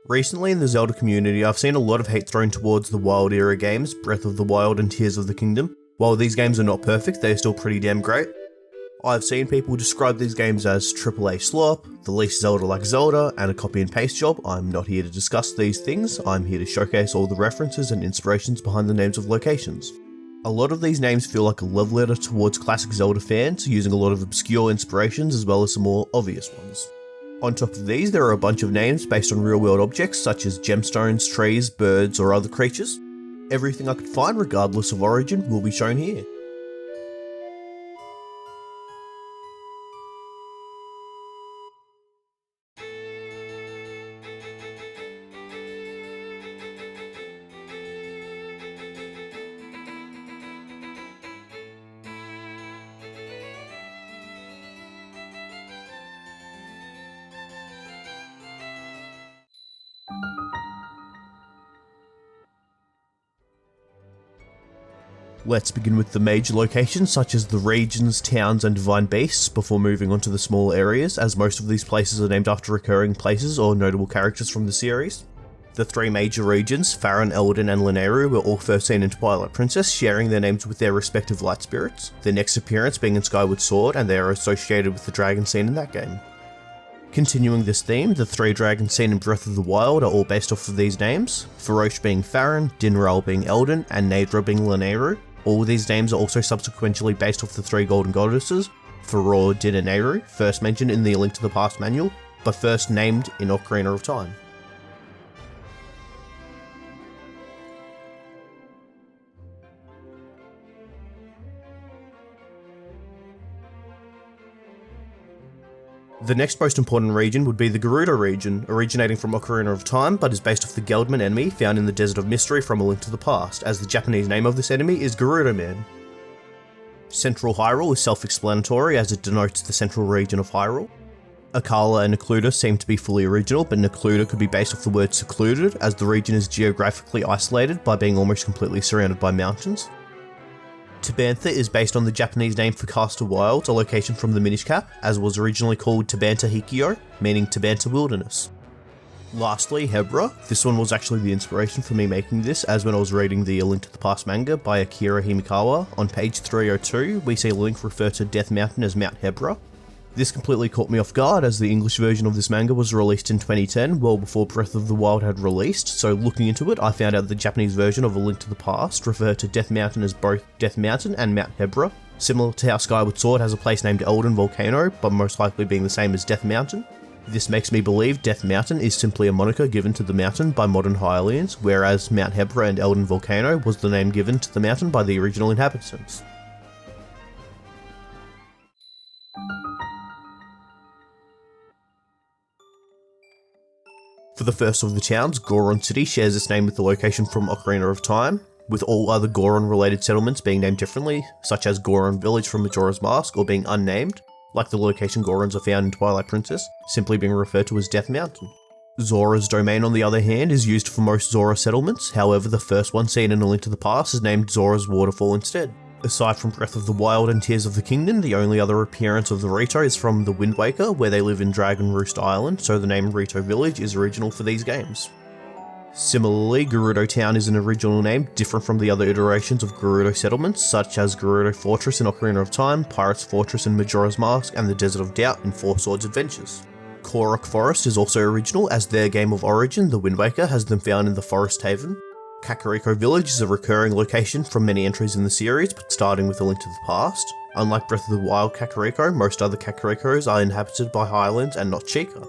Recently in the Zelda community, I've seen a lot of hate thrown towards the Wild era games, Breath of the Wild and Tears of the Kingdom. While these games are not perfect, they are still pretty damn great. I've seen people describe these games as AAA slop, the least Zelda-like Zelda, and a copy and paste job. I'm not here to discuss these things, I'm here to showcase all the references and inspirations behind the names of locations. A lot of these names feel like a love letter towards classic Zelda fans, using a lot of obscure inspirations as well as some more obvious ones. On top of these, there are a bunch of names based on real-world objects such as gemstones, trees, birds, or other creatures. Everything I could find, regardless of origin, will be shown here. Let's begin with the major locations such as the regions, towns and divine beasts before moving on to the smaller areas, as most of these places are named after recurring places or notable characters from the series. The three major regions, Faron, Eldin and Lanayru, were all first seen in Twilight Princess, sharing their names with their respective light spirits, their next appearance being in Skyward Sword, and they are associated with the dragon seen in that game. Continuing this theme, the three dragons seen in Breath of the Wild are all based off of these names, Farosh being Faron, Dinral being Eldin, and Naydra being Lanayru. All these names are also subsequently based off the three golden goddesses, Faroe, Din and Nayru, first mentioned in the A Link to the Past manual, but first named in Ocarina of Time. The next most important region would be the Gerudo Region, originating from Ocarina of Time, but is based off the Geldman enemy found in the Desert of Mystery from A Link to the Past, as the Japanese name of this enemy is Gerudo Man. Central Hyrule is self-explanatory as it denotes the central region of Hyrule. Akkala and Necluda seem to be fully original, but Necluda could be based off the word secluded, as the region is geographically isolated by being almost completely surrounded by mountains. Tabantha is based on the Japanese name for Caster Wilds, a location from the Minish Cap, as was originally called Tabantha Hikyo, meaning Tabantha Wilderness. Lastly, Hebra. This one was actually the inspiration for me making this, as when I was reading the A Link to the Past manga by Akira Himikawa, on page 302 we see Link refer to Death Mountain as Mount Hebra. This completely caught me off guard, as the English version of this manga was released in 2010, well before Breath of the Wild had released, so looking into it I found out the Japanese version of A Link to the Past referred to Death Mountain as both Death Mountain and Mount Hebra, similar to how Skyward Sword has a place named Eldin Volcano, but most likely being the same as Death Mountain. This makes me believe Death Mountain is simply a moniker given to the mountain by modern Hylians, whereas Mount Hebra and Eldin Volcano was the name given to the mountain by the original inhabitants. For the first of the towns, Goron City shares its name with the location from Ocarina of Time, with all other Goron-related settlements being named differently, such as Goron Village from Majora's Mask, or being unnamed, like the location Gorons are found in Twilight Princess, simply being referred to as Death Mountain. Zora's Domain, on the other hand, is used for most Zora settlements, however the first one seen in A Link to the Past is named Zora's Waterfall instead. Aside from Breath of the Wild and Tears of the Kingdom, the only other appearance of the Rito is from the Wind Waker, where they live in Dragon Roost Island, so the name Rito Village is original for these games. Similarly, Gerudo Town is an original name different from the other iterations of Gerudo settlements, such as Gerudo Fortress in Ocarina of Time, Pirate's Fortress in Majora's Mask, and the Desert of Doubt in Four Swords Adventures. Korok Forest is also original, as their game of origin, the Wind Waker, has them found in the Forest Haven. Kakariko Village is a recurring location from many entries in the series, but starting with A Link to the Past. Unlike Breath of the Wild Kakariko, most other Kakarikos are inhabited by Highlands and not Chica.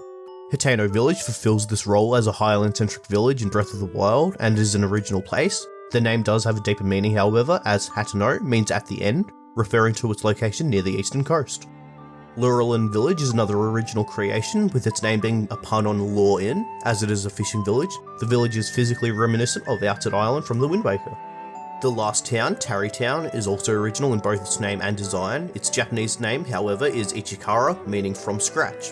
Hitano Village fulfills this role as a Highland-centric village in Breath of the Wild, and is an original place. The name does have a deeper meaning however, as Hatano means at the end, referring to its location near the eastern coast. Lurelin Village is another original creation, with its name being a pun on Lure Inn, as it is a fishing village. The village is physically reminiscent of Outset Island from the Wind Waker. The last town, Tarry Town, is also original in both its name and design. Its Japanese name, however, is Ichikara, meaning from scratch.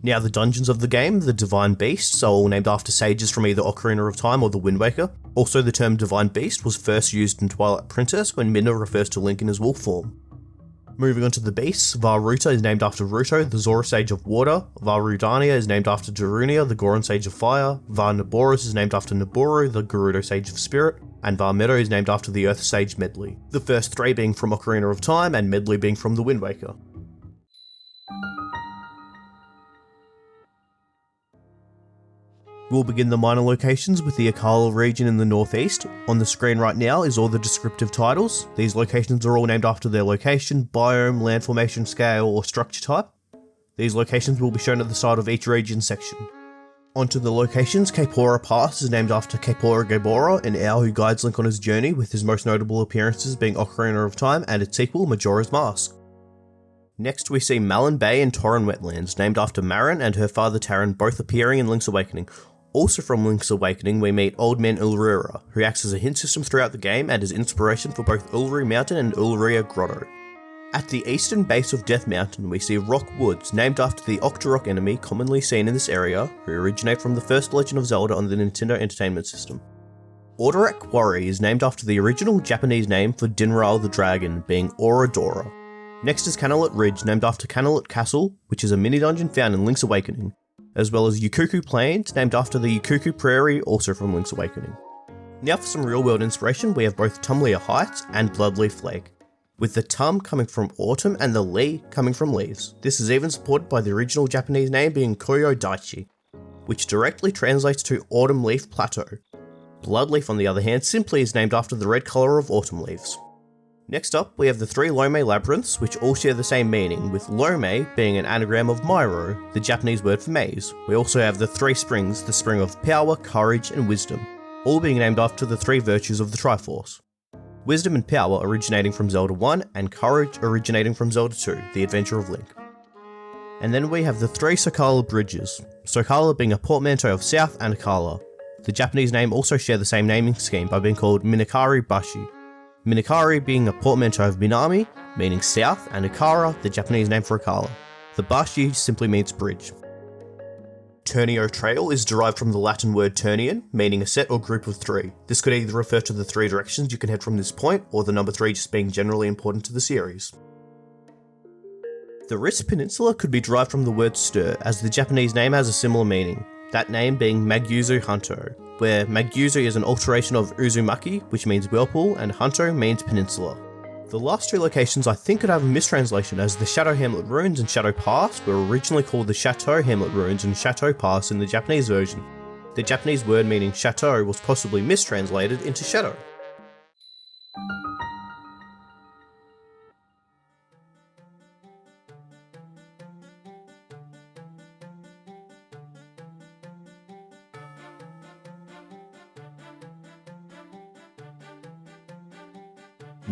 Now the dungeons of the game, the Divine Beasts, are all named after sages from either Ocarina of Time or the Wind Waker. Also, the term Divine Beast was first used in Twilight Princess when Midna refers to Link in his wolf form. Moving on to the beasts, Varuta is named after Ruto, the Zora Sage of Water. Varudania is named after Darunia, the Goron Sage of Fire. Varnaboros is named after Naburu, the Gerudo Sage of Spirit. And Varmedo is named after the Earth Sage Medley. The first three being from Ocarina of Time and Medley being from the Wind Waker. We'll begin the minor locations with the Akkala region in the northeast. On the screen right now is all the descriptive titles. These locations are all named after their location, biome, land formation scale, or structure type. These locations will be shown at the start of each region section. Onto the locations, Kaepora Pass is named after Kaepora Gaebora, an owl who guides Link on his journey, with his most notable appearances being Ocarina of Time and its sequel, Majora's Mask. Next we see Malin Bay and Torren Wetlands, named after Marin and her father Tarin, both appearing in Link's Awakening. Also from Link's Awakening, we meet Old Man Ulrira, who acts as a hint system throughout the game and is inspiration for both Ulri Mountain and Ulria Grotto. At the eastern base of Death Mountain, we see Rock Woods, named after the Octorok enemy commonly seen in this area, who originate from the first Legend of Zelda on the Nintendo Entertainment System. Orderet Quarry is named after the original Japanese name for Dinral the Dragon, being Oradora. Next is Canalet Ridge, named after Canalet Castle, which is a mini-dungeon found in Link's Awakening, as well as Yukuku Plains, named after the Yukuku Prairie, also from Link's Awakening. Now for some real-world inspiration, we have both Tumlea Heights and Bloodleaf Lake, with the Tum coming from autumn and the Lee coming from leaves. This is even supported by the original Japanese name being Koyo Daichi, which directly translates to Autumn Leaf Plateau. Bloodleaf, on the other hand, simply is named after the red colour of autumn leaves. Next up, we have the three Lome labyrinths, which all share the same meaning, with Lome being an anagram of Myro, the Japanese word for maze. We also have the three springs, the spring of power, courage, and wisdom, all being named after the three virtues of the Triforce. Wisdom and power originating from Zelda 1, and courage originating from Zelda 2, The Adventure of Link. And then we have the three Sokala bridges, Sokala being a portmanteau of South and Akkala. The Japanese name also share the same naming scheme by being called Minakari Bashi. Minakari being a portmanteau of Minami, meaning south, and Akara, the Japanese name for Akkala. The Bashi simply means bridge. Turnio Trail is derived from the Latin word turnion, meaning a set or group of three. This could either refer to the three directions you can head from this point, or the number 3 just being generally important to the series. The Riss Peninsula could be derived from the word stir, as the Japanese name has a similar meaning, that name being Magyuzu Hunto, where Magyuzu is an alteration of Uzumaki, which means whirlpool, and Hunto means peninsula. The last two locations I think could have a mistranslation, as the Shadow Hamlet Ruins and Shadow Pass were originally called the Chateau Hamlet Ruins and Chateau Pass in the Japanese version. The Japanese word meaning chateau was possibly mistranslated into shadow.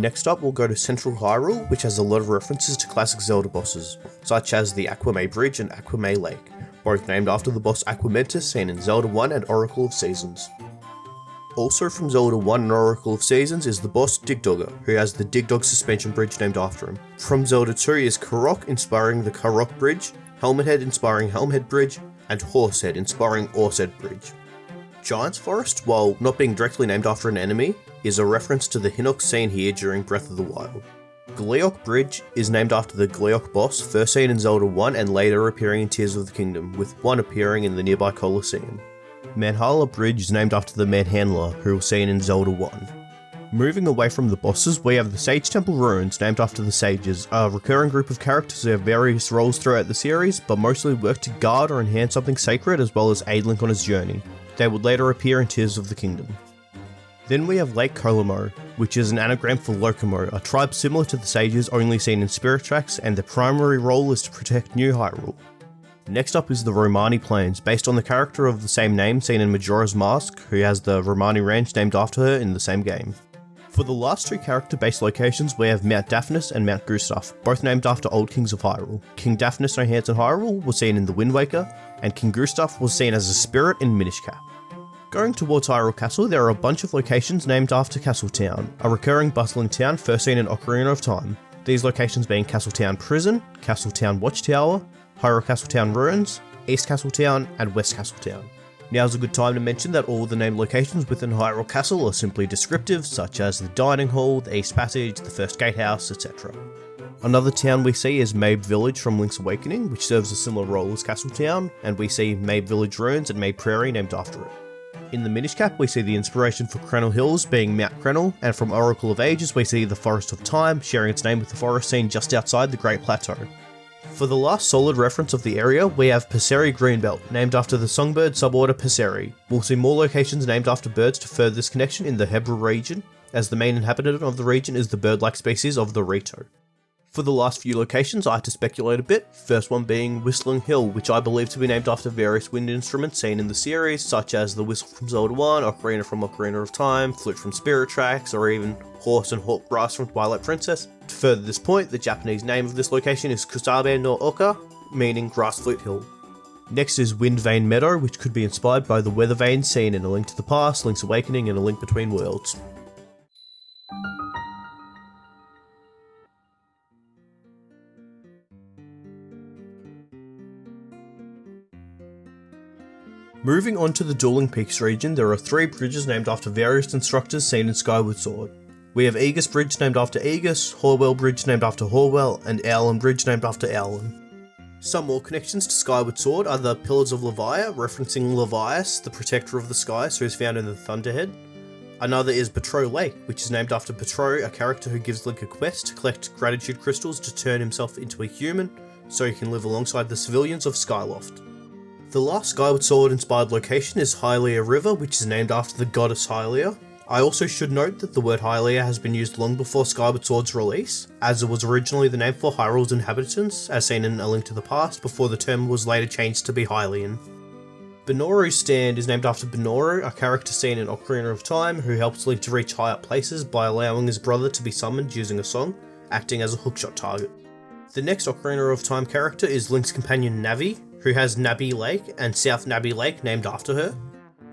Next up, we'll go to Central Hyrule, which has a lot of references to classic Zelda bosses, such as the Aquamay Bridge and Aquamay Lake, both named after the boss Aquamentus seen in Zelda 1 and Oracle of Seasons. Also from Zelda 1 and Oracle of Seasons is the boss Digdogger, who has the Digdog Suspension Bridge named after him. From Zelda 2 is Korok, inspiring the Korok Bridge, Helmet Head inspiring Helmhead Bridge, and Horsehead inspiring Horsehead Bridge. Giant's Forest, while not being directly named after an enemy, is a reference to the Hinox seen here during Breath of the Wild. Gleeok Bridge is named after the Gleeok boss, first seen in Zelda 1 and later appearing in Tears of the Kingdom, with one appearing in the nearby Colosseum. Manhala Bridge is named after the Manhandler, who was seen in Zelda 1. Moving away from the bosses, we have the Sage Temple Ruins, named after the Sages, a recurring group of characters who have various roles throughout the series, but mostly work to guard or enhance something sacred as well as aid Link on his journey. They would later appear in Tears of the Kingdom. Then we have Lake Kolomo, which is an anagram for Lokomo, a tribe similar to the Sages only seen in Spirit Tracks, and their primary role is to protect New Hyrule. Next up is the Romani Plains, based on the character of the same name seen in Majora's Mask, who has the Romani Ranch named after her in the same game. For the last two character-based locations, we have Mount Daphnis and Mount Gustav, both named after old kings of Hyrule. King Daphnis no Hands in Hyrule was seen in the Wind Waker, and King Gustav was seen as a spirit in Minish Cap. Going towards Hyrule Castle, there are a bunch of locations named after Castletown, a recurring bustling town first seen in Ocarina of Time. These locations being Castletown Prison, Castletown Watchtower, Hyrule Castletown Ruins, East Castletown, and West Castletown. Now's a good time to mention that all the named locations within Hyrule Castle are simply descriptive, such as the Dining Hall, the East Passage, the First Gatehouse, etc. Another town we see is Mabe Village from Link's Awakening, which serves a similar role as Castle Town, and we see Mabe Village ruins and Mabe Prairie named after it. In the Minish Cap, we see the inspiration for Crenel Hills being Mount Crenel, and from Oracle of Ages we see the Forest of Time, sharing its name with the forest seen just outside the Great Plateau. For the last solid reference of the area, we have Passeri Greenbelt, named after the songbird suborder Passeri. We'll see more locations named after birds to further this connection in the Hebra region, as the main inhabitant of the region is the bird-like species of the Rito. For the last few locations, I had to speculate a bit, first one being Whistling Hill, which I believe to be named after various wind instruments seen in the series, such as the whistle from Zelda 1, Ocarina from Ocarina of Time, flute from Spirit Tracks, or even horse and hawk grass from Twilight Princess. To further this point, the Japanese name of this location is Kusabe no Oka, meaning Grass Flute Hill. Next is Wind Vane Meadow, which could be inspired by the weather vanes seen in A Link to the Past, Link's Awakening, and A Link Between Worlds. Moving on to the Dueling Peaks region, there are 3 bridges named after various instructors seen in Skyward Sword. We have Aegis Bridge named after Aegis, Horwell Bridge named after Horwell, and Owlin Bridge named after Owlin. Some more connections to Skyward Sword are the Pillars of Leviah, referencing Levias, the protector of the skies who is found in the Thunderhead. Another is Patro Lake, which is named after Patro, a character who gives Link a quest to collect gratitude crystals to turn himself into a human, so he can live alongside the civilians of Skyloft. The last Skyward Sword inspired location is Hylia River, which is named after the goddess Hylia. I also should note that the word Hylia has been used long before Skyward Sword's release, as it was originally the name for Hyrule's inhabitants, as seen in A Link to the Past, before the term was later changed to be Hylian. Benoru's stand is named after Benoru, a character seen in Ocarina of Time who helps Link to reach high up places by allowing his brother to be summoned using a song, acting as a hookshot target. The next Ocarina of Time character is Link's companion Navi, who has Nabi Lake and South Nabi Lake named after her.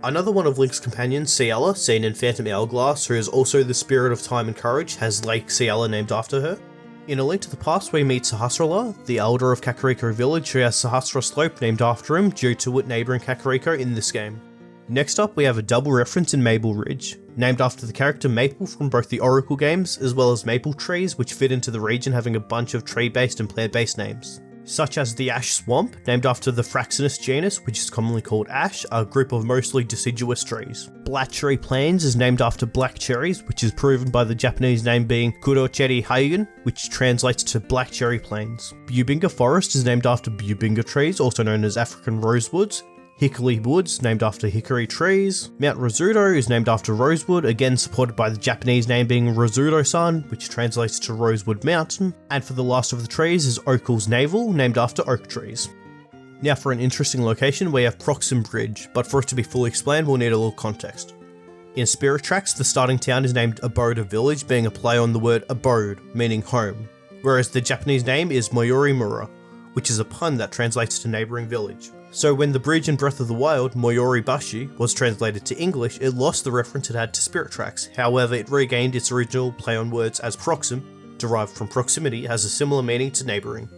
Another one of Link's companions, Ciela, seen in Phantom Hourglass, who is also the spirit of time and courage, has Lake Ciela named after her. In A Link to the Past, we meet Sahasrahla, the elder of Kakariko Village, who has Sahasra Slope named after him due to it neighbouring Kakariko in this game. Next up, we have a double reference in Maple Ridge, named after the character Maple from both the Oracle games, as well as maple trees, which fit into the region having a bunch of tree-based and plant-based names, such as the Ash Swamp, named after the Fraxinus genus, which is commonly called ash, a group of mostly deciduous trees. Black Cherry Plains is named after black cherries, which is proven by the Japanese name being Kurocheri Haigen, which translates to Black Cherry Plains. Bubinga Forest is named after Bubinga trees, also known as African rosewoods. Hickory Woods, named after hickory trees. Mount Rosudo is named after Rosewood, again supported by the Japanese name being Rosudo-san, which translates to Rosewood Mountain. And for the last of the trees is Oakel's Navel, named after oak trees. Now for an interesting location, we have Proxim Bridge, but for it to be fully explained, we'll need a little context. In Spirit Tracks, the starting town is named Aboda Village, being a play on the word abode, meaning home, whereas the Japanese name is Moyorimura, which is a pun that translates to neighbouring village. So when the bridge in Breath of the Wild, Moyoribashi, was translated to English, it lost the reference it had to Spirit Tracks. However, it regained its original play on words as proxim, derived from proximity, has a similar meaning to neighbouring.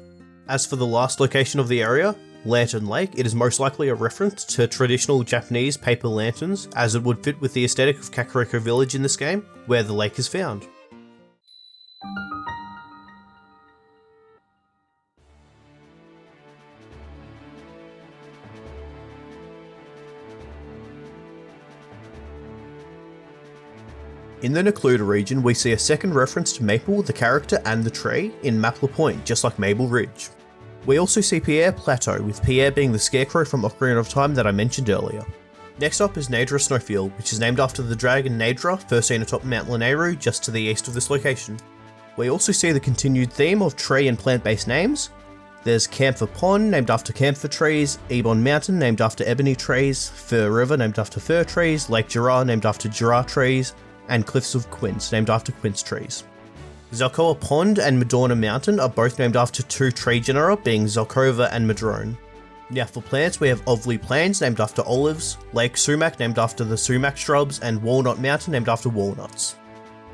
As for the last location of the area, Lantern Lake, it is most likely a reference to traditional Japanese paper lanterns, as it would fit with the aesthetic of Kakariko Village in this game, where the lake is found. In the Necluda region, we see a second reference to Maple, the character, and the tree in Mapler Point, just like Maple Ridge. We also see Pierre Plateau, with Pierre being the scarecrow from Ocarina of Time that I mentioned earlier. Next up is Nadra Snowfield, which is named after the dragon Nadra, first seen atop Mount Lanayru, just to the east of this location. We also see the continued theme of tree and plant-based names. There's Camphor Pond, named after camphor trees, Ebon Mountain, named after ebony trees, Fir River, named after fir trees, Lake Jura, named after Jura trees, and Cliffs of Quince, named after quince trees. Zelkoa Pond and Madorna Mountain are both named after 2 tree genera, being Zelkova and Madrone. Now for plants, we have Ovley Plains, named after olives, Lake Sumac, named after the sumac shrubs, and Walnut Mountain, named after walnuts.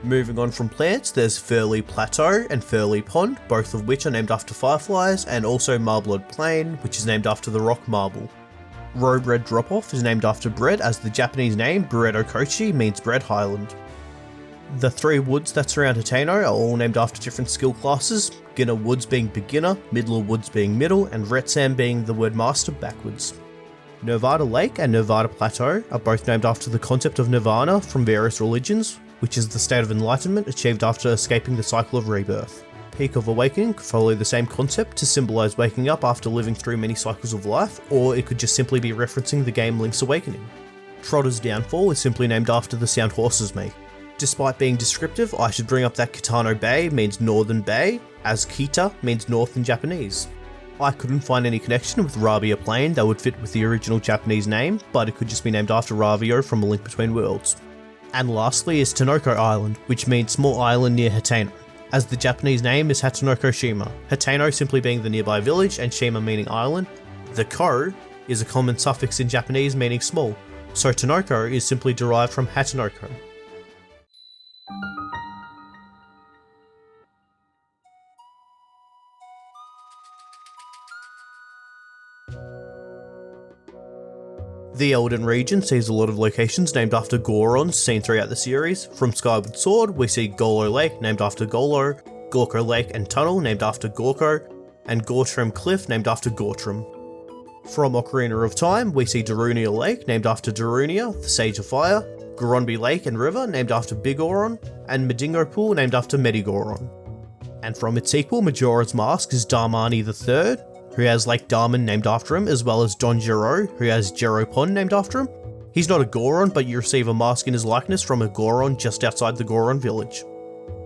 Moving on from plants, there's Furley Plateau and Furley Pond, both of which are named after fireflies, and also Marblewood Plain, which is named after the rock marble. Roe Bread Drop-Off is named after bread, as the Japanese name, Bread Okochi, means bread highland. The 3 woods that surround Hateno are all named after different skill classes, Ginner Woods being beginner, Middler Woods being middle, and Retsam being the word master backwards. Nevada Lake and Nevada Plateau are both named after the concept of nirvana from various religions, which is the state of enlightenment achieved after escaping the cycle of rebirth. Peak of Awakening could follow the same concept to symbolise waking up after living through many cycles of life, or it could just simply be referencing the game Link's Awakening. Trotter's Downfall is simply named after the sound horses make. Despite being descriptive, I should bring up that Kitano Bay means Northern Bay, as Kita means North in Japanese. I couldn't find any connection with Ravia Plain that would fit with the original Japanese name, but it could just be named after Ravio from A Link Between Worlds. And lastly is Tanoko Island, which means small island near Hateno, as the Japanese name is Hatanoko Shima, Hateno simply being the nearby village and Shima meaning island. The ko is a common suffix in Japanese meaning small, so Tanoko is simply derived from Hatanoko. The Eldin Region sees a lot of locations named after Gorons seen throughout the series. From Skyward Sword, we see Golo Lake named after Golo, Gorko Lake and Tunnel named after Gorko, and Gortram Cliff named after Gortram. From Ocarina of Time, we see Darunia Lake named after Darunia, the Sage of Fire, Goronbi Lake and River named after Big Oron, and Medingo Pool named after Medigoron. And from its sequel, Majora's Mask is Darmani III, who has Lake Darman named after him, as well as Don Gero, who has Gero Pond named after him. He's not a Goron, but you receive a mask in his likeness from a Goron just outside the Goron village.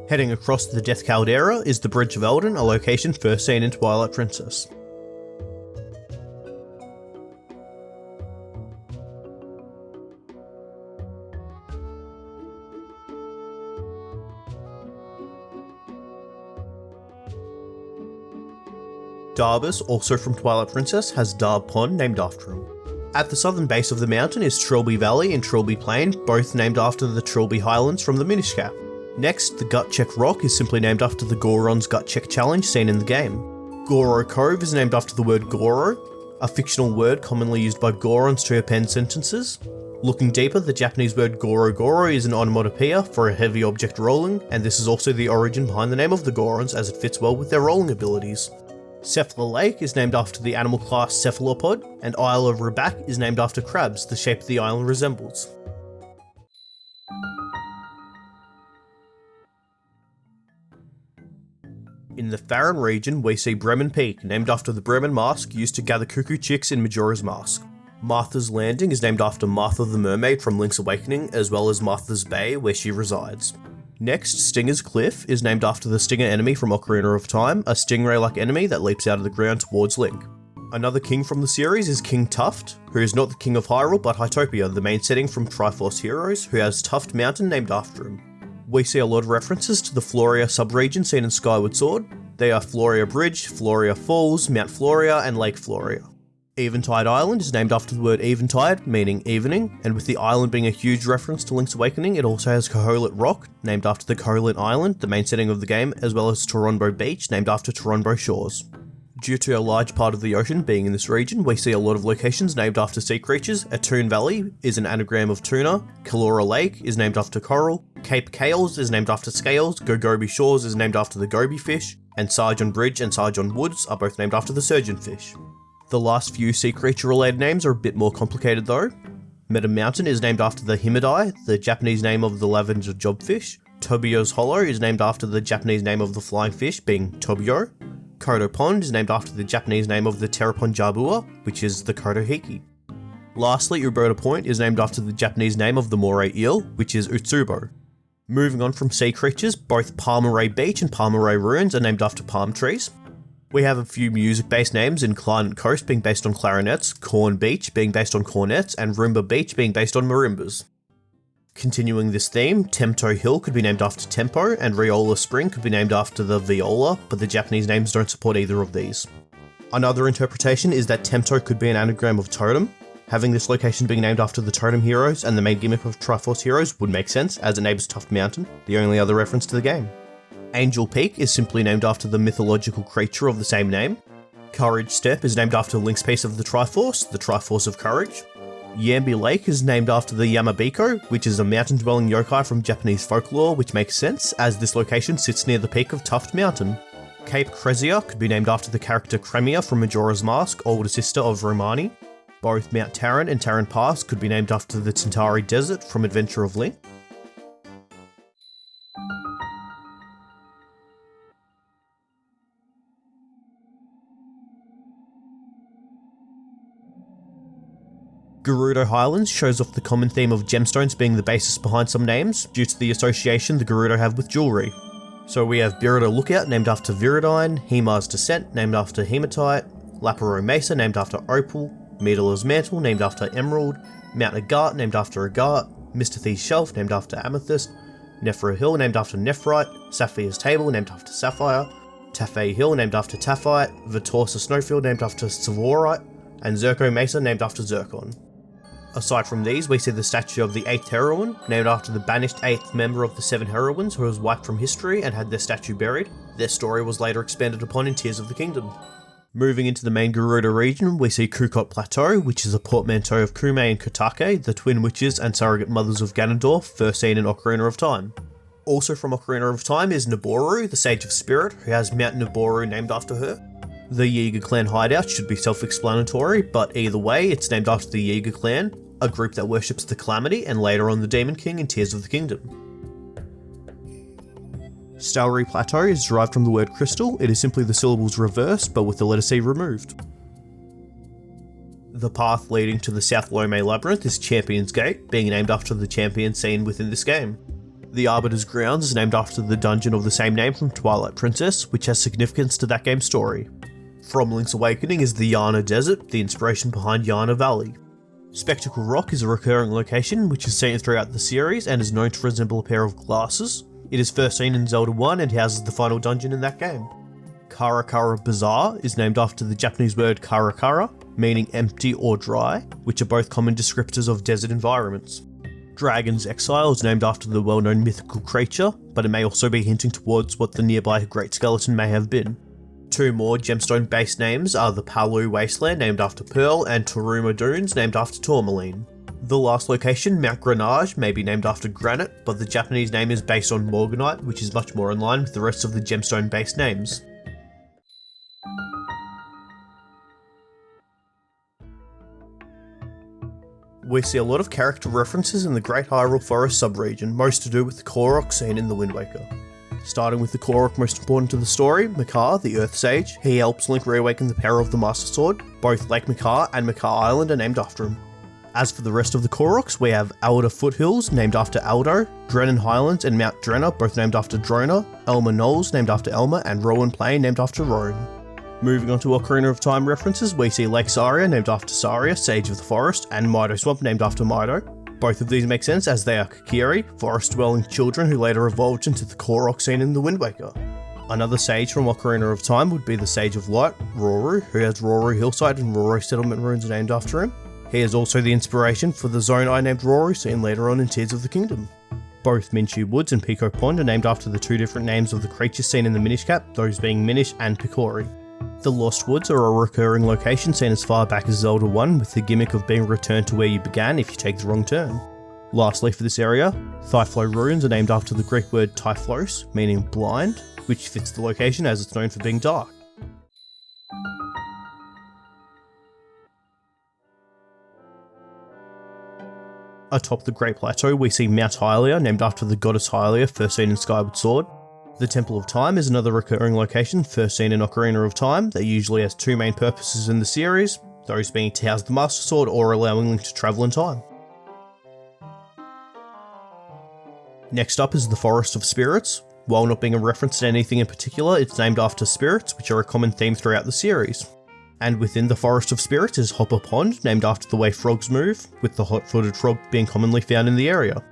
Heading across the Death Caldera is the Bridge of Eldin, a location first seen in Twilight Princess. Darbus, also from Twilight Princess, has Darb Pond named after him. At the southern base of the mountain is Trilby Valley and Trilby Plain, both named after the Trilby Highlands from the Minish Cap. Next, the Gut Check Rock is simply named after the Goron's Gut Check challenge seen in the game. Goro Cove is named after the word Goro, a fictional word commonly used by Gorons to append sentences. Looking deeper, the Japanese word Goro Goro is an onomatopoeia for a heavy object rolling, and this is also the origin behind the name of the Gorons as it fits well with their rolling abilities. Cephala Lake is named after the animal class Cephalopod, and Isle of Rabak is named after crabs, the shape the island resembles. In the Faron region, we see Bremen Peak, named after the Bremen mask used to gather cuckoo chicks in Majora's Mask. Martha's Landing is named after Martha the Mermaid from Link's Awakening, as well as Martha's Bay, where she resides. Next, Stinger's Cliff is named after the Stinger enemy from Ocarina of Time, a stingray-like enemy that leaps out of the ground towards Link. Another king from the series is King Tuft, who is not the king of Hyrule but Hytopia, the main setting from Triforce Heroes, who has Tuft Mountain named after him. We see a lot of references to the Floria sub-region seen in Skyward Sword. They are Floria Bridge, Floria Falls, Mount Floria, and Lake Floria. Eventide Island is named after the word Eventide, meaning evening, and with the island being a huge reference to Link's Awakening, it also has Koholint Rock, named after the Koholint Island, the main setting of the game, as well as Toronbo Beach, named after Toronbo Shores. Due to a large part of the ocean being in this region, we see a lot of locations named after sea creatures. Atoon Valley is an anagram of tuna, Kalora Lake is named after coral, Cape Kales is named after scales, Gogobi Shores is named after the goby fish, and Sargon Bridge and Sargon Woods are both named after the surgeon fish. The last few sea creature related names are a bit more complicated though. Meta Mountain is named after the Himidai, the Japanese name of the lavender jobfish. Tobio's Hollow is named after the Japanese name of the flying fish, being Tobio. Kodo Pond is named after the Japanese name of the Terrapon Jabua, which is the Kodo Hiki. Lastly, Uboda Point is named after the Japanese name of the moray eel, which is Utsubo. Moving on from sea creatures, both Palmeray Beach and Palmeray Ruins are named after palm trees. We have a few music-based names in Clarendon Coast being based on clarinets, Corn Beach being based on cornets, and Rimba Beach being based on marimbas. Continuing this theme, Temto Hill could be named after Tempo, and Riola Spring could be named after the viola, but the Japanese names don't support either of these. Another interpretation is that Temto could be an anagram of totem. Having this location being named after the totem heroes and the main gimmick of Triforce Heroes would make sense, as it neighbours Tuft Mountain, the only other reference to the game. Angel Peak is simply named after the mythological creature of the same name. Courage Step is named after Link's piece of the Triforce of Courage. Yambi Lake is named after the Yamabiko, which is a mountain-dwelling yokai from Japanese folklore, which makes sense, as this location sits near the peak of Tuft Mountain. Cape Crezia could be named after the character Cremia from Majora's Mask, older sister of Romani. Both Mount Taran and Taran Pass could be named after the Tintari Desert from Adventure of Link. Gerudo Highlands shows off the common theme of gemstones being the basis behind some names, due to the association the Gerudo have with jewellery. So we have Birudo Lookout, named after Viridine, Hemar's Descent, named after Hematite, Laparo Mesa, named after Opal, Meadler's Mantle, named after Emerald, Mount Agate, named after Agate, Mr. Thie's Shelf, named after Amethyst, Nephro Hill, named after Nephrite, Sapphire's Table, named after Sapphire, Taffy Hill, named after Taphite, Vitorsa Snowfield, named after Savorite, and Zirco Mesa, named after Zircon. Aside from these, we see the statue of the 8th heroine, named after the banished 8th member of the 7 heroines who was wiped from history and had their statue buried. Their story was later expanded upon in Tears of the Kingdom. Moving into the main Gerudo region, we see Kukot Plateau, which is a portmanteau of Kume and Kotake, the twin witches and surrogate mothers of Ganondorf, first seen in Ocarina of Time. Also from Ocarina of Time is Naboru, the Sage of Spirit, who has Mount Naboru named after her. The Yiga clan hideout should be self-explanatory, but either way, it's named after the Yiga clan, a group that worships the Calamity and later on the Demon King in Tears of the Kingdom. Stalry Plateau is derived from the word crystal. It is simply the syllables reversed, but with the letter C removed. The path leading to the South Lome Labyrinth is Champion's Gate, being named after the champion seen within this game. The Arbiter's Grounds is named after the dungeon of the same name from Twilight Princess, which has significance to that game's story. From Link's Awakening is the Yana Desert, the inspiration behind Yana Valley. Spectacle Rock is a recurring location which is seen throughout the series and is known to resemble a pair of glasses. It is first seen in Zelda 1 and houses the final dungeon in that game. Karakara Bazaar is named after the Japanese word karakara, meaning empty or dry, which are both common descriptors of desert environments. Dragon's Exile is named after the well-known mythical creature, but it may also be hinting towards what the nearby Great Skeleton may have been. Two more gemstone-based names are the Palu Wasteland, named after Pearl, and Turuma Dunes, named after Tourmaline. The last location, Mount Grenage, may be named after granite, but the Japanese name is based on Morganite, which is much more in line with the rest of the gemstone-based names. We see a lot of character references in the Great Hyrule Forest sub-region, most to do with the Korok seen in the Wind Waker. Starting with the Korok most important to the story, Makar, the Earth Sage. He helps Link reawaken the power of the Master Sword. Both Lake Makar and Makar Island are named after him. As for the rest of the Koroks, we have Alder Foothills, named after Aldo, Drennan Highlands and Mount Drenna, both named after Drona, Elma Knolls, named after Elma, and Rowan Plain, named after Rowan. Moving on to Ocarina of Time references, we see Lake Saria, named after Saria, Sage of the Forest, and Mido Swamp, named after Mido. Both of these make sense as they are Kokiri, forest-dwelling children who later evolved into the Korok seen in the Wind Waker. Another sage from Ocarina of Time would be the Sage of Light, Roru, who has Roru Hillside and Roru Settlement runes named after him. He is also the inspiration for the zone I named Roru, seen later on in Tears of the Kingdom. Both Minshu Woods and Pico Pond are named after the two different names of the creatures seen in the Minish Cap, those being Minish and Picori. The Lost Woods are a recurring location seen as far back as Zelda 1, with the gimmick of being returned to where you began if you take the wrong turn. Lastly for this area, Typhlo Ruins are named after the Greek word typhlos, meaning blind, which fits the location as it's known for being dark. Atop the Great Plateau we see Mount Hylia, named after the goddess Hylia, first seen in Skyward Sword. The Temple of Time is another recurring location, first seen in Ocarina of Time, that usually has two main purposes in the series, those being to house the Master Sword or allowing Link to travel in time. Next up is the Forest of Spirits. While not being a reference to anything in particular, it's named after spirits, which are a common theme throughout the series. And within the Forest of Spirits is Hopper Pond, named after the way frogs move, with the hot-footed frog being commonly found in the area.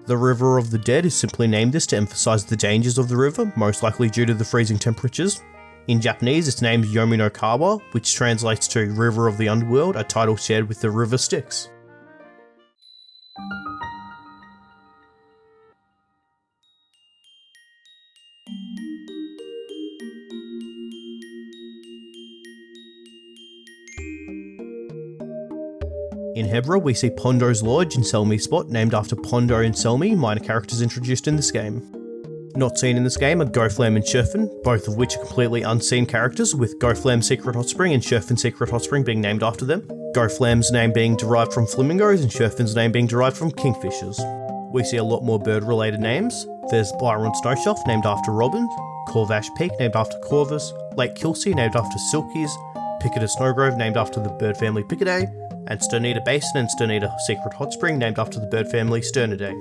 The River of the Dead is simply named this to emphasize the dangers of the river, most likely due to the freezing temperatures. In Japanese, it's named Yomi no Kawa, which translates to River of the Underworld, a title shared with the River Styx. In Hebra, we see Pondo's Lodge and Selmy Spot, named after Pondo and Selmy, minor characters introduced in this game. Not seen in this game are Goflam and Sherfin, both of which are completely unseen characters, with Goflam's Secret Hot Spring and Sherfin's Secret Hot Spring being named after them. Goflam's name being derived from flamingos and Sherfin's name being derived from kingfishers. We see a lot more bird-related names. There's Byron Snowshelf, named after Robin, Corvash Peak, named after Corvus, Lake Kilsey, named after Silkies, Picketer Snowgrove, named after the bird family Pickeday, and Sternita Basin and Sternita Secret Hot Spring, named after the bird family Sternidae.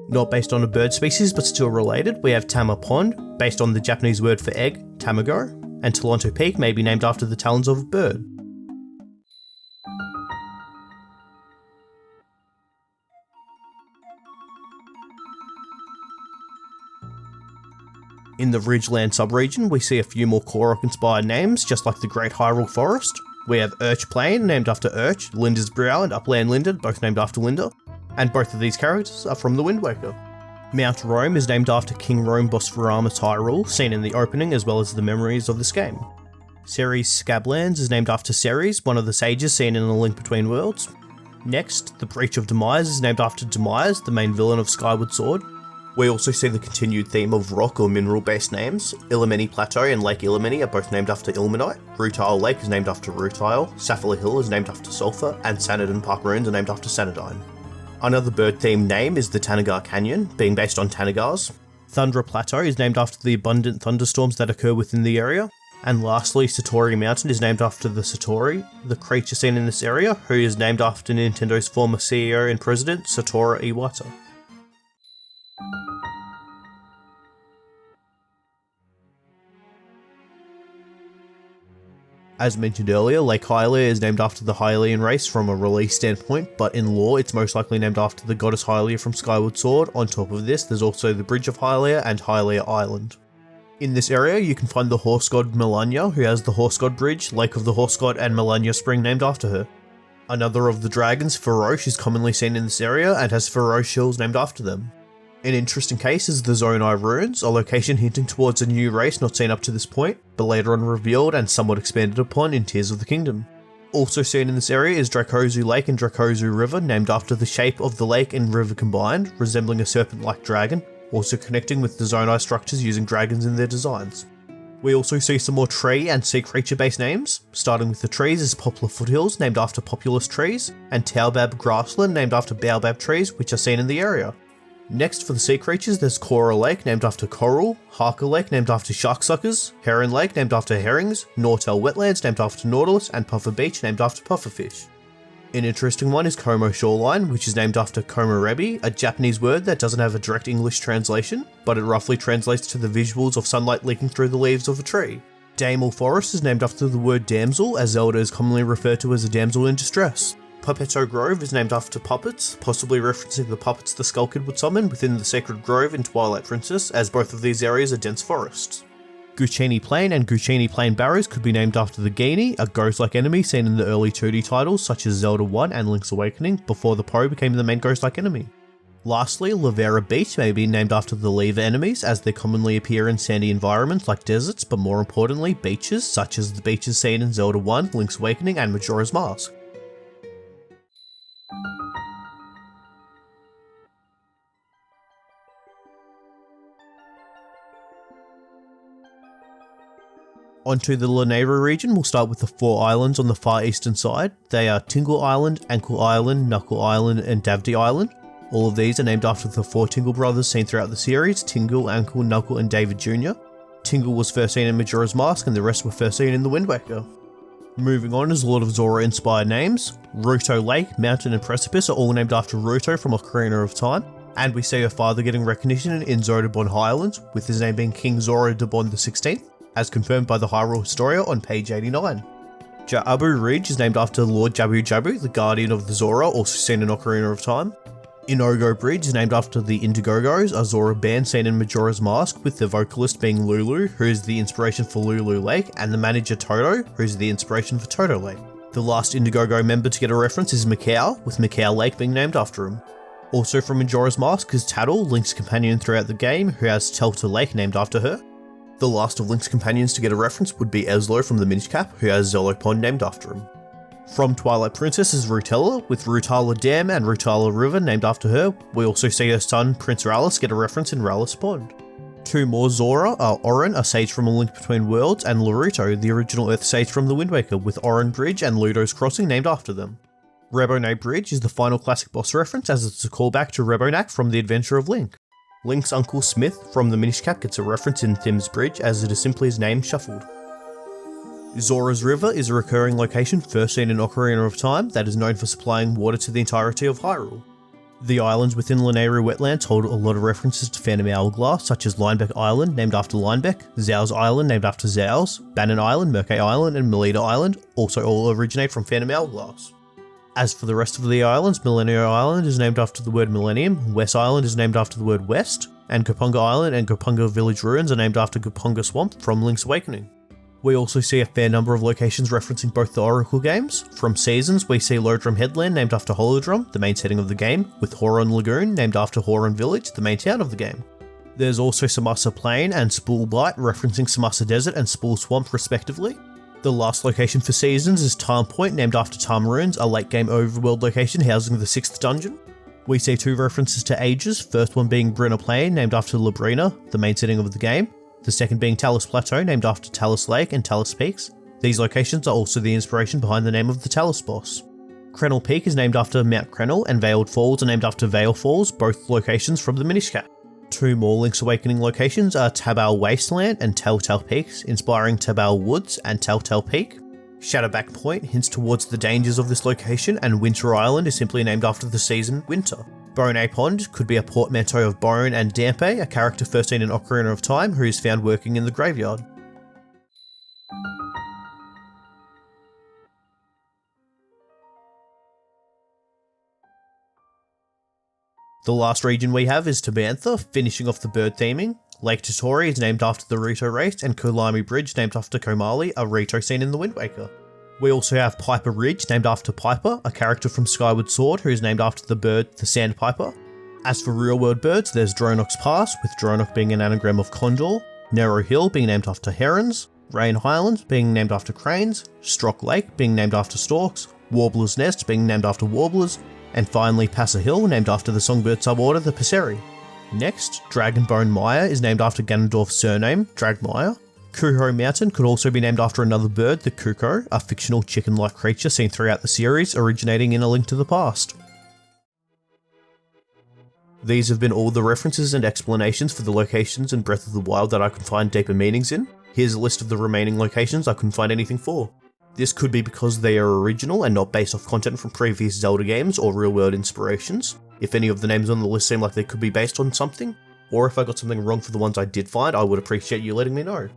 Not based on a bird species, but still related, we have Tama Pond, based on the Japanese word for egg, tamago, and Talonto Peak may be named after the talons of a bird. In the Ridgeland subregion, we see a few more Korok-inspired names, just like the Great Hyrule Forest. We have Urch Plain, named after Urch, Linda's Brow and Upland Linda, both named after Linda, and both of these characters are from the Wind Waker. Mount Rome is named after King Rome Bosphorama Hyrule, seen in the opening as well as the memories of this game. Ceres Scablands is named after Ceres, one of the sages seen in A Link Between Worlds. Next, the Breach of Demise is named after Demise, the main villain of Skyward Sword. We also see the continued theme of rock or mineral based names. Illimini Plateau and Lake Illimini are both named after Ilmenite, Rutile Lake is named after Rutile, Sapphire Hill is named after Sulphur, and Sanadin Park Ruins are named after Sanadine. Another bird themed name is the Tanagar Canyon, being based on Tanagars. Thundra Plateau is named after the abundant thunderstorms that occur within the area. And lastly, Satori Mountain is named after the Satori, the creature seen in this area, who is named after Nintendo's former CEO and president, Satoru Iwata. As mentioned earlier, Lake Hylia is named after the Hylian race from a release standpoint, but in lore it's most likely named after the goddess Hylia from Skyward Sword. On top of this, there's also the Bridge of Hylia and Hylia Island. In this area, you can find the horse god Melania, who has the horse god bridge, Lake of the Horse God, and Melania Spring named after her. Another of the dragons, Farosh, is commonly seen in this area and has Farosh hills named after them. An interesting case is the Zonai Ruins, a location hinting towards a new race not seen up to this point, but later on revealed and somewhat expanded upon in Tears of the Kingdom. Also seen in this area is Drakozu Lake and Drakozu River, named after the shape of the lake and river combined, resembling a serpent-like dragon, also connecting with the Zonai structures using dragons in their designs. We also see some more tree and sea creature based names. Starting with the trees is Poplar Foothills, named after populous trees, and Taobab Grassland, named after baobab trees, which are seen in the area. Next, for the sea creatures, there's Korra Lake, named after coral, Harker Lake, named after sharksuckers, Heron Lake, named after herrings, Nortel Wetlands, named after nautilus, and Puffer Beach, named after pufferfish. An interesting one is Como Shoreline, which is named after komorebi, a Japanese word that doesn't have a direct English translation, but it roughly translates to the visuals of sunlight leaking through the leaves of a tree. Damal Forest is named after the word damsel, as Zelda is commonly referred to as a damsel in distress. Puppetto Grove is named after puppets, possibly referencing the puppets the Skull Kid would summon within the Sacred Grove in Twilight Princess, as both of these areas are dense forests. Guccini Plain and Guccini Plain Barrows could be named after the Genie, a ghost-like enemy seen in the early 2D titles such as Zelda 1 and Link's Awakening, before the Poe became the main ghost-like enemy. Lastly, Lavera Beach may be named after the Leva enemies, as they commonly appear in sandy environments like deserts, but more importantly, beaches, such as the beaches seen in Zelda 1, Link's Awakening, and Majora's Mask. Onto the Lanayru region, we'll start with the 4 islands on the far eastern side. They are Tingle Island, Ankle Island, Knuckle Island, and Davdi Island. All of these are named after the 4 Tingle brothers seen throughout the series, Tingle, Ankle, Knuckle, and David Jr. Tingle was first seen in Majora's Mask, and the rest were first seen in The Wind Waker. Moving on is a lot of Zora-inspired names. Ruto Lake, Mountain, and Precipice are all named after Ruto from Ocarina of Time, and we see her father getting recognition in Zora-Debon Highlands, with his name being King Zora-Debon XVI. As confirmed by the Hyrule Historia on page 89. Jabu Ridge is named after Lord Jabu Jabu, the guardian of the Zora, also seen in Ocarina of Time. Inogo Bridge is named after the Indigogos, a Zora band seen in Majora's Mask, with the vocalist being Lulu, who is the inspiration for Lulu Lake, and the manager Toto, who is the inspiration for Toto Lake. The last Indiegogo member to get a reference is Mikau, with Mikau Lake being named after him. Also from Majora's Mask is Tattle, Link's companion throughout the game, who has Telta Lake named after her. The last of Link's companions to get a reference would be Eslo from the Minish Cap, who has Zolo Pond named after him. From Twilight Princess is Rutella, with Rutala Dam and Rutala River named after her. We also see her son Prince Rallis get a reference in Rallis Pond. Two more Zora are Orin, a sage from A Link Between Worlds, and Laruto, the original Earth sage from The Wind Waker, with Orin Bridge and Ludo's Crossing named after them. Rebonate Bridge is the final classic boss reference, as it's a callback to Rebonak from The Adventure of Link. Link's uncle Smith from the Minish Cap gets a reference in Thim's Bridge, as it is simply his name shuffled. Zora's River is a recurring location first seen in Ocarina of Time that is known for supplying water to the entirety of Hyrule. The islands within Lanayru wetlands hold a lot of references to Phantom Hourglass, such as Linebeck Island named after Linebeck, Zhao's Island named after Zhao's, Bannon Island, Merkay Island, and Melita Island also all originate from Phantom Hourglass. As for the rest of the islands, Millennia Island is named after the word Millennium, West Island is named after the word West, and Gopunga Island and Gopunga Village Ruins are named after Gopunga Swamp from Link's Awakening. We also see a fair number of locations referencing both the Oracle games. From Seasons, we see Lodrum Headland named after Holodrum, the main setting of the game, with Horon Lagoon named after Horon Village, the main town of the game. There's also Samasa Plain and Spool Blight referencing Samasa Desert and Spool Swamp respectively. The last location for Seasons is Tarn Point named after Tarn Ruins, a late game overworld location housing the 6th dungeon. We see two references to ages, first one being Brenna Plain named after Labrina, the main setting of the game. The second being Talus Plateau, named after Talus Lake and Talus Peaks. These locations are also the inspiration behind the name of the Talus boss. Krennel Peak is named after Mount Krennel, and Veiled Falls are named after Veil Falls, both locations from the Minish Cap. Two more Link's Awakening locations are Tabal Wasteland and Telltale Peaks, inspiring Tabal Woods and Telltale Peak. Shadowback Point hints towards the dangers of this location, and Winter Island is simply named after the season Winter. Bone Pond could be a portmanteau of Bone and Dampe, a character first seen in Ocarina of Time who is found working in the graveyard. The last region we have is Tabantha, finishing off the bird theming. Lake Totori is named after the Rito race, and Kulami Bridge named after Komali, a Rito scene in The Wind Waker. We also have Piper Ridge, named after Piper, a character from Skyward Sword who is named after the bird, the Sandpiper. As for real-world birds, there's Dronok's Pass, with Dronok being an anagram of Condor, Narrow Hill being named after herons, Rain Highlands being named after cranes, Strock Lake being named after storks, Warbler's Nest being named after warblers, and finally Passa Hill, named after the songbird suborder, the Passeri. Next, Dragonbone Mire is named after Ganondorf's surname, Dragmire. Kuho Mountain could also be named after another bird, the Kuko, a fictional chicken-like creature seen throughout the series, originating in A Link to the Past. These have been all the references and explanations for the locations in Breath of the Wild that I could find deeper meanings in. Here's a list of the remaining locations I couldn't find anything for. This could be because they are original and not based off content from previous Zelda games or real-world inspirations. If any of the names on the list seem like they could be based on something, or if I got something wrong for the ones I did find, I would appreciate you letting me know.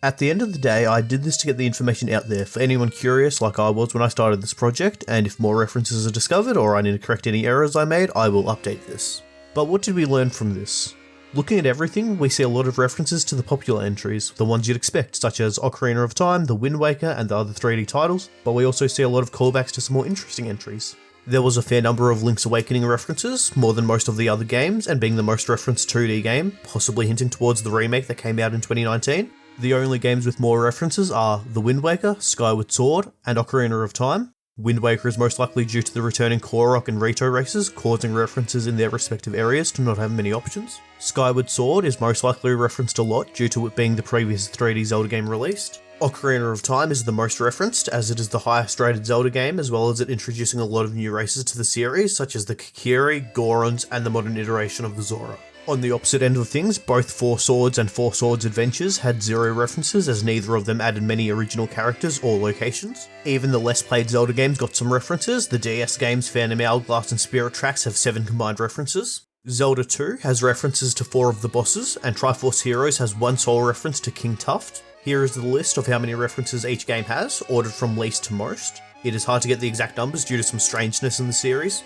At the end of the day, I did this to get the information out there for anyone curious like I was when I started this project, and if more references are discovered or I need to correct any errors I made, I will update this. But what did we learn from this? Looking at everything, we see a lot of references to the popular entries, the ones you'd expect, such as Ocarina of Time, The Wind Waker, and the other 3D titles, but we also see a lot of callbacks to some more interesting entries. There was a fair number of Link's Awakening references, more than most of the other games, and being the most referenced 2D game, possibly hinting towards the remake that came out in 2019. The only games with more references are The Wind Waker, Skyward Sword, and Ocarina of Time. Wind Waker is most likely due to the returning Korok and Rito races, causing references in their respective areas to not have many options. Skyward Sword is most likely referenced a lot due to it being the previous 3D Zelda game released. Ocarina of Time is the most referenced, as it is the highest rated Zelda game, as well as it introducing a lot of new races to the series, such as the Kokiri, Gorons, and the modern iteration of the Zora. On the opposite end of things, both Four Swords and Four Swords Adventures had zero references, as neither of them added many original characters or locations. Even the less played Zelda games got some references. The DS games Phantom Hourglass and Spirit Tracks have 7 combined references. Zelda 2 has references to 4 of the bosses, and Triforce Heroes has 1 sole reference to King Tuft. Here is the list of how many references each game has, ordered from least to most. It is hard to get the exact numbers due to some strangeness in the series.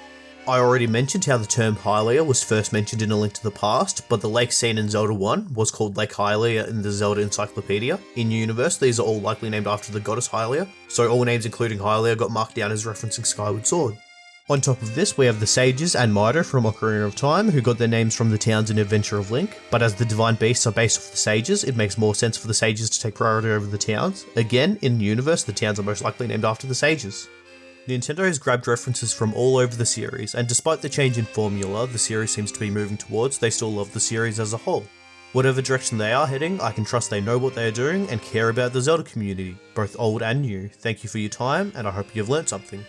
I already mentioned how the term Hylia was first mentioned in A Link to the Past, but the lake scene in Zelda 1 was called Lake Hylia in the Zelda Encyclopedia. In universe, these are all likely named after the goddess Hylia, so all names including Hylia got marked down as referencing Skyward Sword. On top of this, we have the Sages and Mida from Ocarina of Time, who got their names from the towns in Adventure of Link, but as the Divine Beasts are based off the Sages, it makes more sense for the Sages to take priority over the towns. Again, in the universe, the towns are most likely named after the Sages. Nintendo has grabbed references from all over the series, and despite the change in formula the series seems to be moving towards, they still love the series as a whole. Whatever direction they are heading, I can trust they know what they are doing and care about the Zelda community, both old and new. Thank you for your time, and I hope you've learnt something.